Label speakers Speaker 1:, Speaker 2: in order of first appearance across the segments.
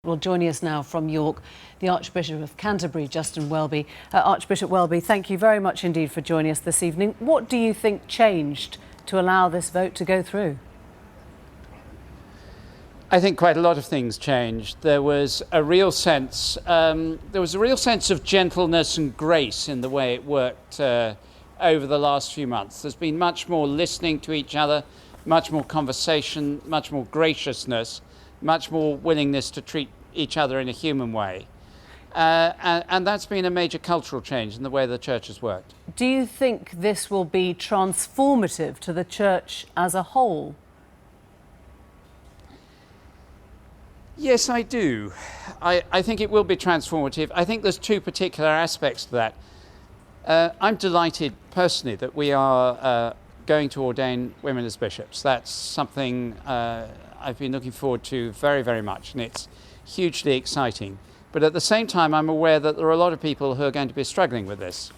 Speaker 1: Well, joining us now from York, the Archbishop of Canterbury, Justin Welby. Archbishop Welby, thank you very much indeed for joining us this evening. What do you think changed to allow this vote to go through?
Speaker 2: I think quite a lot of things changed. There was a real sense, of gentleness and grace in the way it worked over the last few months. There's been much more listening to each other, much more conversation, much more graciousness, much more willingness to treat each other in a human way. And that's been a major cultural change in the way the Church has worked.
Speaker 1: Do you think this will be transformative to the Church as a whole?
Speaker 2: Yes, I do. I think it will be transformative. I think there's two particular aspects to that. I'm delighted personally that we are going to ordain women as bishops. That's something I've been looking forward to very, very much, and it's hugely exciting. But at the same time, I'm aware that there are a lot of people who are going to be struggling with this.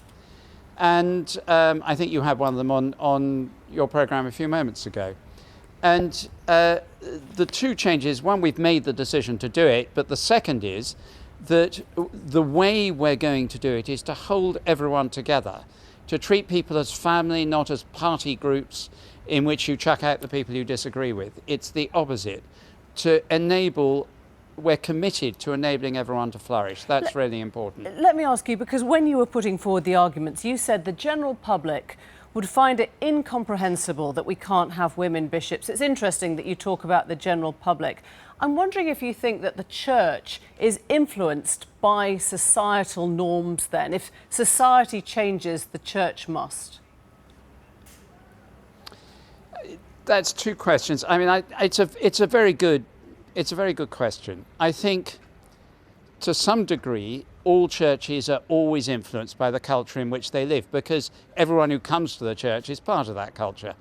Speaker 2: And I think you had one of them on your programme a few moments ago. And the two changes, one, we've made the decision to do it, but the second is that the way we're going to do it is to hold everyone together, to treat people as family, not as party groups in which you chuck out the people you disagree with. It's the opposite. To enable, we're committed to enabling everyone to flourish. That's really important.
Speaker 1: Let me ask you, because when you were putting forward the arguments, you said the general public would find it incomprehensible that we can't have women bishops. It's interesting that you talk about the general public. I'm wondering if you think that the Church is influenced by societal norms then. If society changes, the Church must.
Speaker 2: That's two questions. I mean, it's a very good question. I think to some degree, all churches are always influenced by the culture in which they live, because everyone who comes to the church is part of that culture.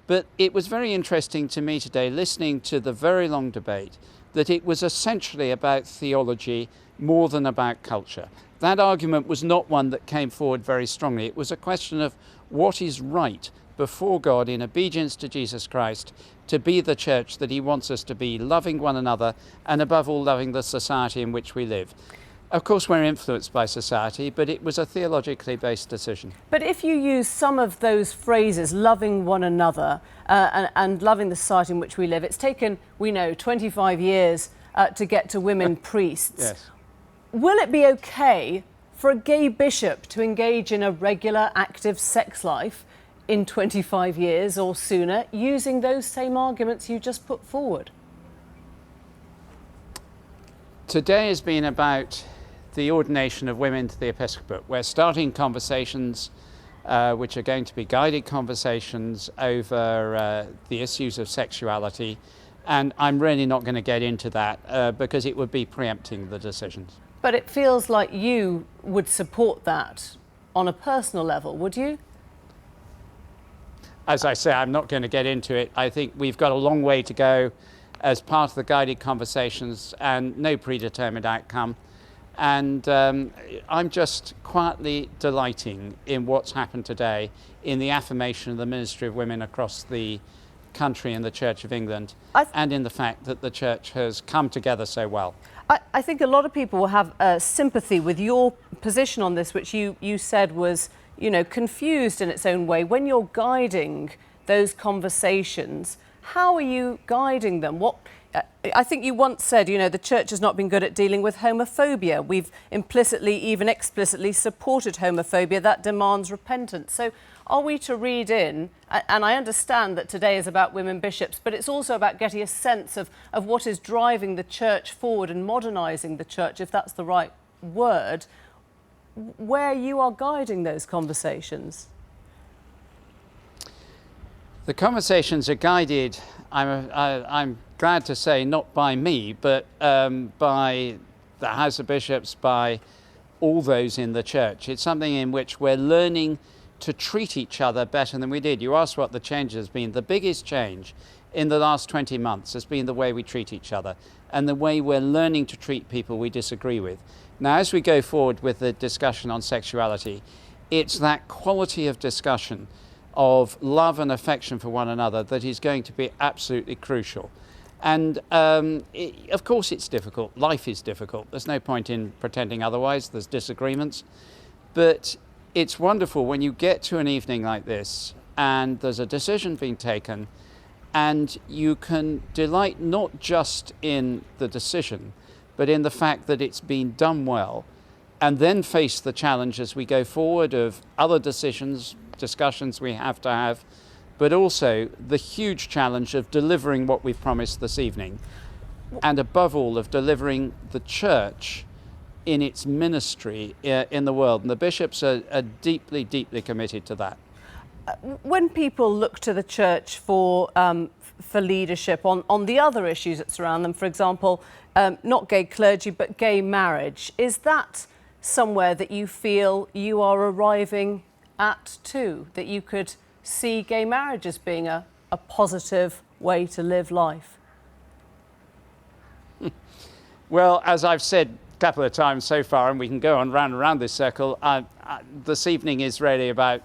Speaker 2: But it was very interesting to me today, listening to the very long debate, that it was essentially about theology more than about culture. That argument was not one that came forward very strongly. It was a question of what is right before God in obedience to Jesus Christ to be the church that he wants us to be, loving one another and above all loving the society in which we live. Of course, we're influenced by society, but it was a theologically based decision.
Speaker 1: But if you use some of those phrases, loving one another and loving the society in which we live, it's taken, we know, 25 years to get to women priests.
Speaker 2: Yes.
Speaker 1: Will it be okay for a gay bishop to engage in a regular, active sex life in 25 years or sooner, using those same arguments you just put forward?
Speaker 2: Today has been about the ordination of women to the episcopate. We're starting conversations which are going to be guided conversations over the issues of sexuality, and I'm really not going to get into that because it would be preempting the decisions.
Speaker 1: But it feels like you would support that on a personal level, would you?
Speaker 2: As I say, I'm not going to get into it. I think we've got a long way to go as part of the guided conversations and no predetermined outcome. And I'm just quietly delighting in what's happened today in the affirmation of the ministry of women across the country in the Church of England, and in the fact that the Church has come together so well.
Speaker 1: I think a lot of people will have sympathy with your position on this, which you said was, you know, confused in its own way. When you're guiding those conversations, how are you guiding them? I think you once said, you know, the Church has not been good at dealing with homophobia. We've implicitly, even explicitly supported homophobia that demands repentance. So are we to read in, and I understand that today is about women bishops, but it's also about getting a sense of what is driving the Church forward and modernising the Church, if that's the right word, where you are guiding those conversations?
Speaker 2: The conversations are guided, I'm glad to say, not by me, but by the House of Bishops, by all those in the Church. It's something in which we're learning to treat each other better than we did. You asked what the change has been. The biggest change in the last 20 months has been the way we treat each other and the way we're learning to treat people we disagree with. Now, as we go forward with the discussion on sexuality, it's that quality of discussion of love and affection for one another that is going to be absolutely crucial. And of course it's difficult. Life is difficult. There's no point in pretending otherwise. There's disagreements. But it's wonderful when you get to an evening like this and there's a decision being taken and you can delight not just in the decision, but in the fact that it's been done well, and then face the challenge as we go forward of other decisions, discussions we have to have, but also the huge challenge of delivering what we've promised this evening, and above all of delivering the church in its ministry in the world. And the bishops are deeply, deeply committed to that.
Speaker 1: When people look to the church for leadership on the other issues that surround them, for example, not gay clergy, but gay marriage, is that somewhere that you feel you are arriving at too, that you could see gay marriage as being a positive way to live life?
Speaker 2: Well, as I've said a couple of times so far, and we can go on round and round this circle, this evening is really about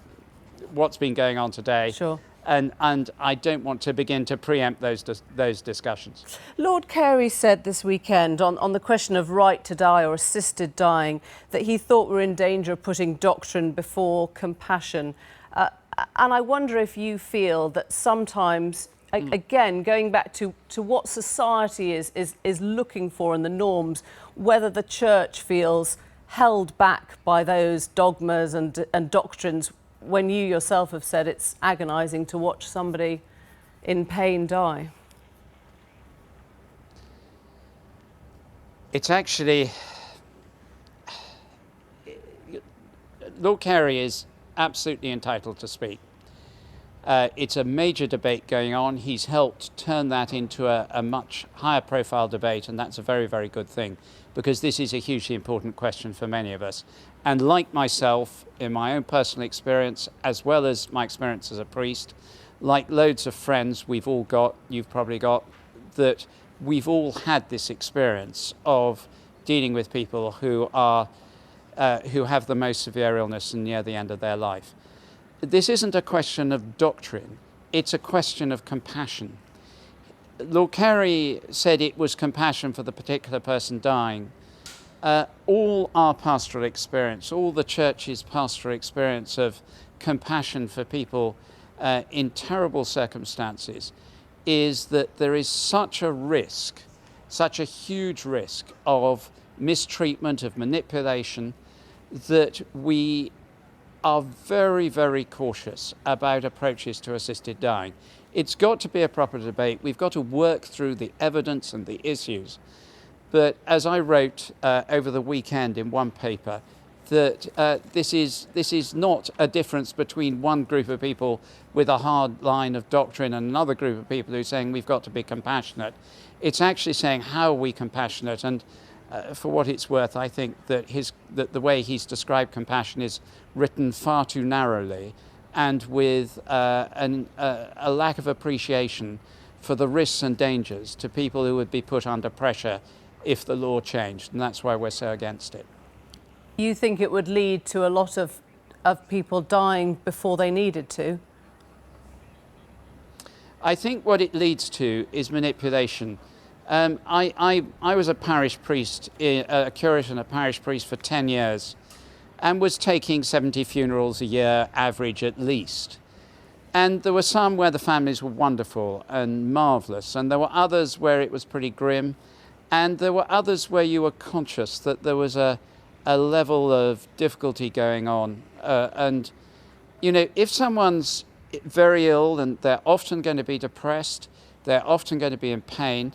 Speaker 2: what's been going on today.
Speaker 1: Sure.
Speaker 2: And I don't want to begin to preempt those discussions.
Speaker 1: Lord Carey said this weekend on the question of right to die or assisted dying that he thought we're in danger of putting doctrine before compassion. And I wonder if you feel that sometimes, again, going back to what society is looking for and the norms, whether the church feels held back by those dogmas and doctrines, when you yourself have said it's agonising to watch somebody in pain die?
Speaker 2: It's actually... Lord Carey is absolutely entitled to speak. It's a major debate going on. He's helped turn that into a much higher profile debate, and that's a very, very good thing, because this is a hugely important question for many of us. And like myself, in my own personal experience, as well as my experience as a priest, like loads of friends we've all got, you've probably got, that we've all had this experience of dealing with people who have the most severe illness and near the end of their life. This isn't a question of doctrine, it's a question of compassion. Lord Carey said it was compassion for the particular person dying. All our pastoral experience, all the church's pastoral experience of compassion for people in terrible circumstances, is that there is such a risk, such a huge risk of mistreatment, of manipulation, that we are very, very cautious about approaches to assisted dying. It's got to be a proper debate. We've got to work through the evidence and the issues. But as I wrote over the weekend in one paper, that this is not a difference between one group of people with a hard line of doctrine and another group of people who are saying we've got to be compassionate. It's actually saying how are we compassionate, and for what it's worth, I think that the way he's described compassion is written far too narrowly, and with a lack of appreciation for the risks and dangers to people who would be put under pressure if the law changed, and that's why we're so against it.
Speaker 1: You think it would lead to a lot of people dying before they needed to?
Speaker 2: I think what it leads to is manipulation. I was a parish priest, a curate and a parish priest for 10 years, and was taking 70 funerals a year, average at least. And there were some where the families were wonderful and marvellous, and there were others where it was pretty grim, and there were others where you were conscious that there was a level of difficulty going on. And, you know, if someone's very ill, and they're often going to be depressed, they're often going to be in pain,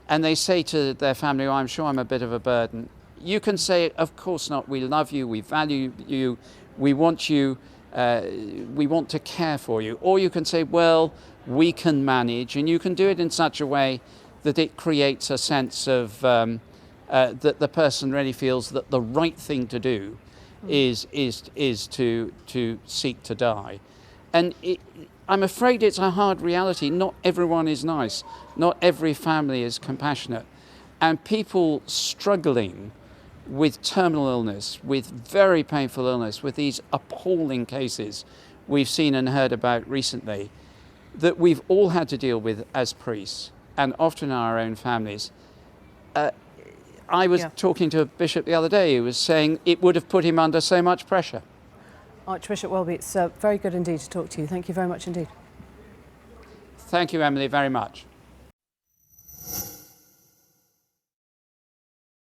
Speaker 2: and they say to their family, oh, I'm sure I'm a bit of a burden, you can say, of course not, we love you, we value you, we want you, we want to care for you. Or you can say, well, we can manage, and you can do it in such a way that it creates a sense of that the person really feels that the right thing to do is to seek to die. And I'm afraid it's a hard reality. Not everyone is nice. Not every family is compassionate. And people struggling with terminal illness, with very painful illness, with these appalling cases we've seen and heard about recently, that we've all had to deal with as priests. and often in our own families. I was
Speaker 1: Yeah.
Speaker 2: talking to a bishop the other day who was saying it would have put him under so much pressure.
Speaker 1: Archbishop Welby, it's very good indeed to talk to you. Thank you very much indeed.
Speaker 2: Thank you, Emily, very much.